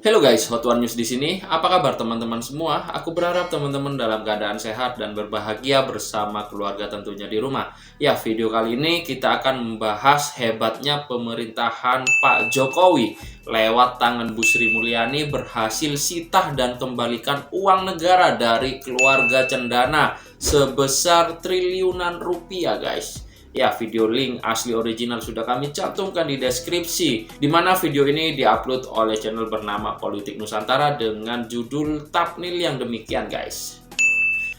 Halo guys, Hot One News di sini. Apa kabar teman-teman semua? Aku berharap teman-teman dalam keadaan sehat dan berbahagia bersama keluarga tentunya di rumah. Ya, video kali ini kita akan membahas hebatnya pemerintahan Pak Jokowi. Lewat tangan Bu Sri Mulyani berhasil sitah dan kembalikan uang negara dari keluarga cendana sebesar triliunan rupiah guys. Ya, video link asli original sudah kami cantumkan di deskripsi, di mana video ini diupload oleh channel bernama Politik Nusantara dengan judul thumbnail yang demikian guys.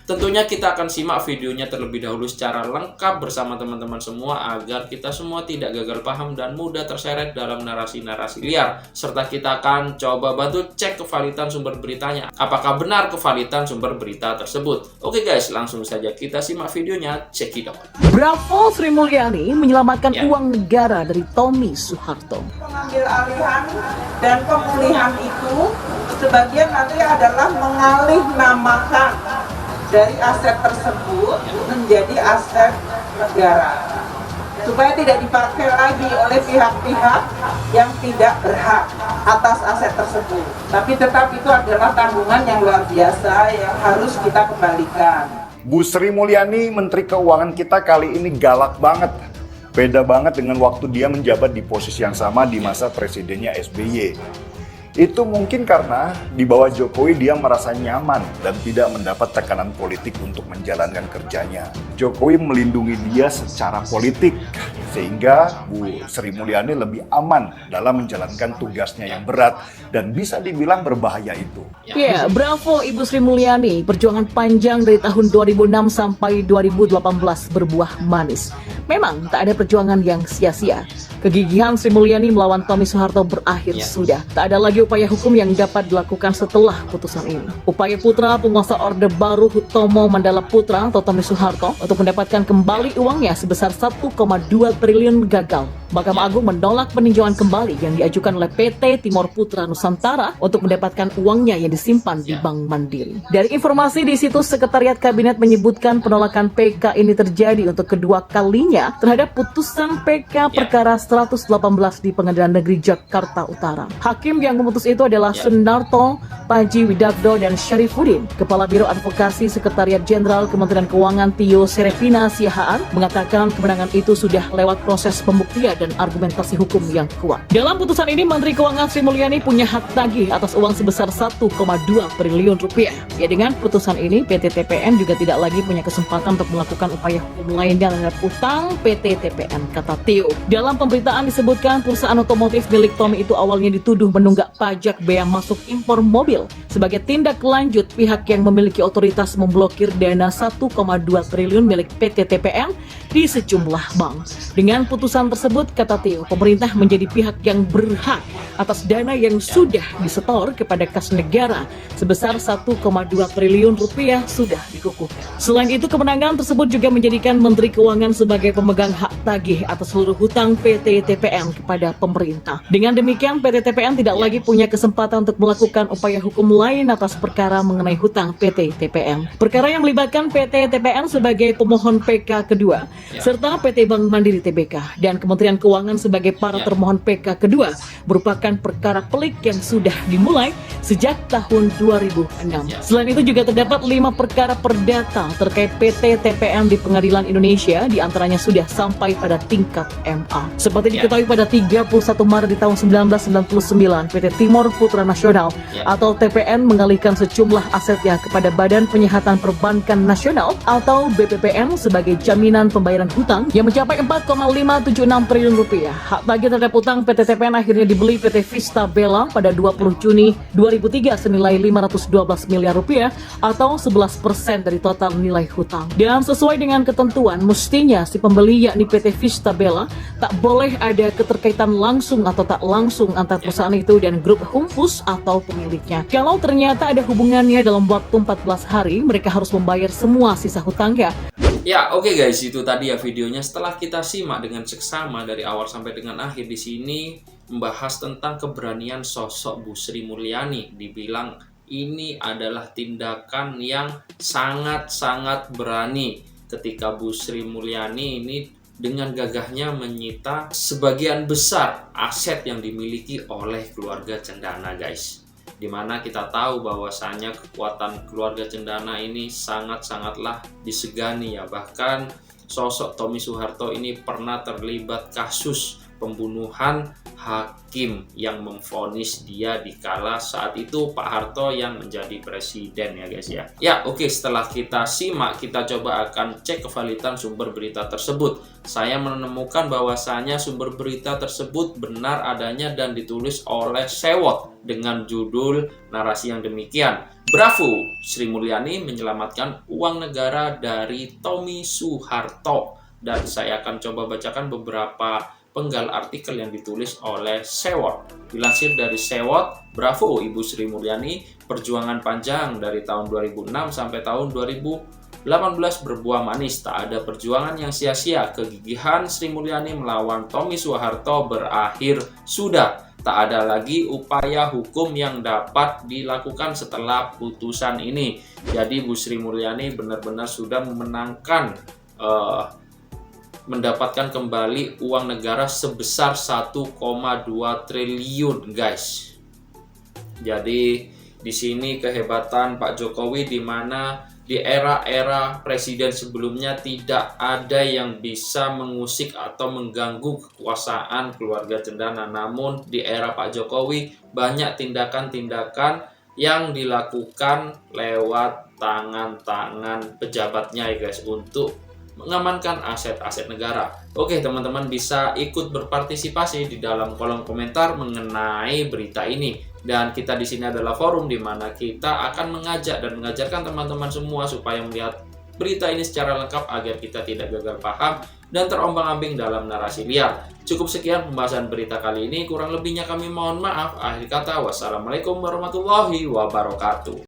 Tentunya kita akan simak videonya terlebih dahulu secara lengkap bersama teman-teman semua agar kita semua tidak gagal paham dan mudah terseret dalam narasi-narasi liar. Serta kita akan coba bantu cek kevalidan sumber beritanya. Apakah benar kevalidan sumber berita tersebut? Oke guys, langsung saja kita simak videonya, cekidot. Bravo Sri Mulyani menyelamatkan uang negara dari Tommy Soeharto. Pengambil alihan dan pemulihan itu sebagian nanti adalah mengalih namakan dari aset tersebut menjadi aset negara supaya tidak dipakai lagi oleh pihak-pihak yang tidak berhak atas aset tersebut, tapi tetap itu adalah tanggungan yang luar biasa yang harus kita kembalikan. Bu Sri Mulyani, Menteri Keuangan kita kali ini galak banget. Beda banget dengan waktu dia menjabat di posisi yang sama di masa presidennya SBY. Itu mungkin karena di bawah Jokowi dia merasa nyaman dan tidak mendapat tekanan politik untuk menjalankan kerjanya. Jokowi melindungi dia secara politik, sehingga Bu Sri Mulyani lebih aman dalam menjalankan tugasnya yang berat dan bisa dibilang berbahaya itu. Ya, bravo Ibu Sri Mulyani. Perjuangan panjang dari tahun 2006 sampai 2018 berbuah manis. Memang tak ada perjuangan yang sia-sia. Kegigihan Sri Mulyani melawan Tommy Soeharto berakhir sudah. Tak ada lagi upaya hukum yang dapat dilakukan setelah putusan ini. Upaya putra penguasa Orde Baru Hutomo Mandala Putra atau Tommy Soeharto untuk mendapatkan kembali uangnya sebesar 1,2 triliun gagal. Mahkamah Agung menolak peninjauan kembali yang diajukan oleh PT Timor Putra Nusantara untuk mendapatkan uangnya yang disimpan di Bank Mandiri. Dari informasi di situs Sekretariat Kabinet menyebutkan penolakan PK ini terjadi untuk kedua kalinya terhadap putusan PK perkara 118 di Pengadilan Negeri Jakarta Utara. Hakim yang memutus itu adalah Sunarto, Panji Widakdo, dan Syarifuddin. Kepala Biro Advokasi Sekretariat Jenderal Kementerian Keuangan Tio Serepina Siahaan mengatakan kemenangan itu sudah lewat proses pembuktian dan argumentasi hukum yang kuat. Dalam putusan ini, Menteri Keuangan Sri Mulyani punya hak tagih atas uang sebesar 1,2 triliun rupiah. Ya, dengan putusan ini, PT TPN juga tidak lagi punya kesempatan untuk melakukan upaya hukum lainnya terhadap utang PT TPN, kata Tio. Dalam pemberitaan disebutkan perusahaan otomotif milik Tommy itu awalnya dituduh menunggak pajak bea masuk impor mobil. Sebagai tindak lanjut, pihak yang memiliki otoritas memblokir dana 1,2 triliun milik PT TPN di sejumlah bank. Dengan putusan tersebut, kata Tio, pemerintah menjadi pihak yang berhak atas dana yang sudah disetor kepada kas negara sebesar 1,2 triliun rupiah sudah dikukuhkan. Selain itu, kemenangan tersebut juga menjadikan Menteri Keuangan sebagai pemegang hak tagih atas seluruh hutang PT TPN kepada pemerintah. Dengan demikian, PT TPN tidak lagi punya kesempatan untuk melakukan upaya hukum lain atas perkara mengenai hutang PT TPN. Perkara yang melibatkan PT TPN sebagai pemohon PK kedua, serta PT Bank Mandiri Tbk dan Kementerian Keuangan sebagai para termohon PK kedua merupakan perkara pelik yang sudah dimulai sejak tahun 2006. Selain itu juga terdapat 5 perkara perdata terkait PT TPN di Pengadilan Indonesia, diantaranya sudah sampai pada tingkat MA. Seperti diketahui pada 31 Maret di tahun 1999, PT Timor Putra Nasional atau TPN mengalihkan sejumlah asetnya kepada Badan Penyihatan Perbankan Nasional atau BPPN sebagai jaminan pembayaran hutang yang mencapai 4,576 triliun rupiah. Hak tagih terhadap utang PT TPN akhirnya dibeli PT Vista Bella pada 20 Juni 2003 senilai 512 miliar rupiah atau 11% dari total nilai hutang. Dan sesuai dengan ketentuan, mestinya si pembeli yakni PT Vista Bella tak boleh ada keterkaitan langsung atau tak langsung antara perusahaan itu dan grup Humpus atau pemiliknya. Kalau ternyata ada hubungannya dalam waktu 14 hari, mereka harus membayar semua sisa hutangnya. Ya, oke guys, itu tadi ya videonya. Setelah kita simak dengan seksama dari awal sampai dengan akhir, di sini membahas tentang keberanian sosok Bu Sri Mulyani. Dibilang ini adalah tindakan yang sangat-sangat berani ketika Bu Sri Mulyani ini dengan gagahnya menyita sebagian besar aset yang dimiliki oleh keluarga cendana guys. dimana kita tahu bahwasanya kekuatan keluarga cendana ini sangat-sangatlah disegani ya. Bahkan sosok Tommy Soeharto ini pernah terlibat kasus pembunuhan hakim yang memvonis dia dikala saat itu Pak Harto yang menjadi presiden ya guys ya. Ya oke, setelah kita simak, kita coba akan cek kevalidan sumber berita tersebut. Saya menemukan bahwasanya sumber berita tersebut benar adanya dan ditulis oleh Sewot dengan judul narasi yang demikian. Bravo, Sri Mulyani menyelamatkan uang negara dari Tommy Soeharto. Dan saya akan coba bacakan beberapa penggal artikel yang ditulis oleh Sewot. Dilansir dari Sewot, bravo Ibu Sri Mulyani, perjuangan panjang dari tahun 2006 sampai tahun 2018 berbuah manis. Tak ada perjuangan yang sia-sia. Kegigihan Sri Mulyani melawan Tommy Soeharto berakhir sudah. Tak ada lagi upaya hukum yang dapat dilakukan setelah putusan ini. Jadi Bu Sri Mulyani benar-benar sudah memenangkan mendapatkan kembali uang negara sebesar 1,2 triliun guys. Jadi di sini kehebatan Pak Jokowi, di mana di era-era presiden sebelumnya tidak ada yang bisa mengusik atau mengganggu kekuasaan keluarga cendana. Namun di era Pak Jokowi banyak tindakan-tindakan yang dilakukan lewat tangan-tangan pejabatnya ya guys untuk mengamankan aset-aset negara. Oke teman-teman, bisa ikut berpartisipasi di dalam kolom komentar mengenai berita ini. Dan kita di sini adalah forum di mana kita akan mengajak dan mengajarkan teman-teman semua supaya melihat berita ini secara lengkap agar kita tidak gagal paham dan terombang-ambing dalam narasi liar. Cukup sekian pembahasan berita kali ini, kurang lebihnya kami mohon maaf. Akhir kata, wassalamualaikum warahmatullahi wabarakatuh.